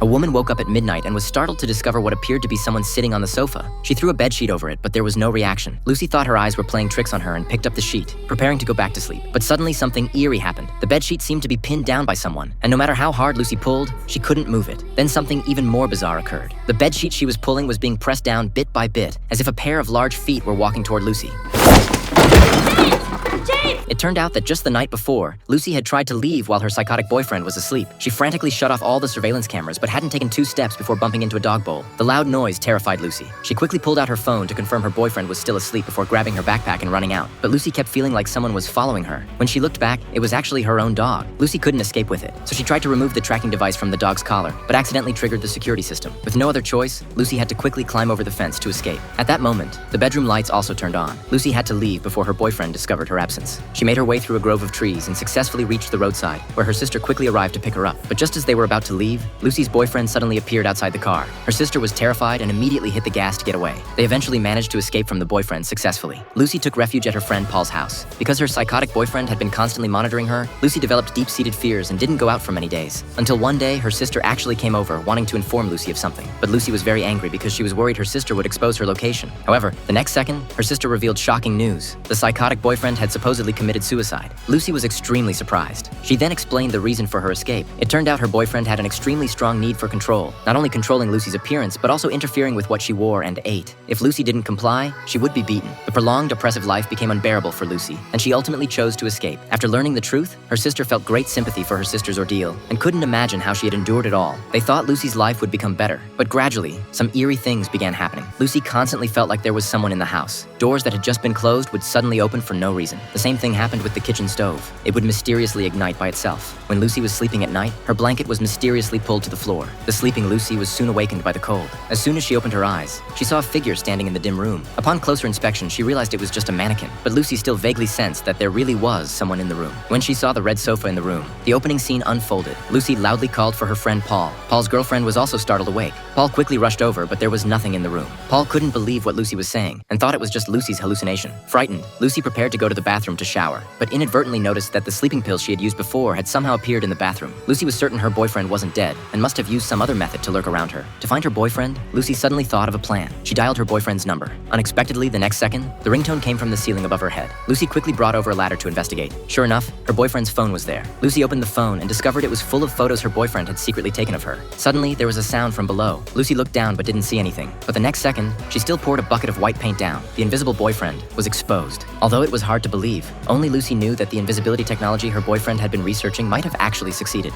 A woman woke up at midnight and was startled to discover what appeared to be someone sitting on the sofa. She threw a bedsheet over it, but there was no reaction. Lucy thought her eyes were playing tricks on her and picked up the sheet, preparing to go back to sleep. But suddenly something eerie happened. The bedsheet seemed to be pinned down by someone, and no matter how hard Lucy pulled, she couldn't move it. Then something even more bizarre occurred. The bedsheet she was pulling was being pressed down bit by bit, as if a pair of large feet were walking toward Lucy. It turned out that just the night before, Lucy had tried to leave while her psychotic boyfriend was asleep. She frantically shut off all the surveillance cameras but hadn't taken 2 steps before bumping into a dog bowl. The loud noise terrified Lucy. She quickly pulled out her phone to confirm her boyfriend was still asleep before grabbing her backpack and running out. But Lucy kept feeling like someone was following her. When she looked back, it was actually her own dog. Lucy couldn't escape with it, so she tried to remove the tracking device from the dog's collar, but accidentally triggered the security system. With no other choice, Lucy had to quickly climb over the fence to escape. At that moment, the bedroom lights also turned on. Lucy had to leave before her boyfriend discovered her absence. She made her way through a grove of trees and successfully reached the roadside, where her sister quickly arrived to pick her up. But just as they were about to leave, Lucy's boyfriend suddenly appeared outside the car. Her sister was terrified and immediately hit the gas to get away. They eventually managed to escape from the boyfriend successfully. Lucy took refuge at her friend Paul's house. Because her psychotic boyfriend had been constantly monitoring her, Lucy developed deep-seated fears and didn't go out for many days. Until one day, her sister actually came over, wanting to inform Lucy of something. But Lucy was very angry because she was worried her sister would expose her location. However, the next second, her sister revealed shocking news. The psychotic boyfriend had supposedly committed suicide. Lucy was extremely surprised. She then explained the reason for her escape. It turned out her boyfriend had an extremely strong need for control, not only controlling Lucy's appearance, but also interfering with what she wore and ate. If Lucy didn't comply, she would be beaten. The prolonged oppressive life became unbearable for Lucy, and she ultimately chose to escape. After learning the truth, her sister felt great sympathy for her sister's ordeal and couldn't imagine how she had endured it all. They thought Lucy's life would become better, but gradually, some eerie things began happening. Lucy constantly felt like there was someone in the house. Doors that had just been closed would suddenly open for no reason. The same thing happened with the kitchen stove. It would mysteriously ignite by itself. When Lucy was sleeping at night, her blanket was mysteriously pulled to the floor. The sleeping Lucy was soon awakened by the cold. As soon as she opened her eyes, she saw a figure standing in the dim room. Upon closer inspection, she realized it was just a mannequin, but Lucy still vaguely sensed that there really was someone in the room. When she saw the red sofa in the room, the opening scene unfolded. Lucy loudly called for her friend Paul. Paul's girlfriend was also startled awake. Paul quickly rushed over, but there was nothing in the room. Paul couldn't believe what Lucy was saying and thought it was just Lucy's hallucination. Frightened, Lucy prepared to go to the bathroom to shower, but inadvertently noticed that the sleeping pills she had used before had somehow appeared in the bathroom. Lucy was certain her boyfriend wasn't dead and must have used some other method to lurk around her. To find her boyfriend, Lucy suddenly thought of a plan. She dialed her boyfriend's number. Unexpectedly, the next second, the ringtone came from the ceiling above her head. Lucy quickly brought over a ladder to investigate. Sure enough, her boyfriend's phone was there. Lucy opened the phone and discovered it was full of photos her boyfriend had secretly taken of her. Suddenly, there was a sound from below. Lucy looked down but didn't see anything. But the next second, she still poured a bucket of white paint down. The invisible boyfriend was exposed. Although it was hard to believe, only Lucy knew that the invisibility technology her boyfriend had been researching might have actually succeeded.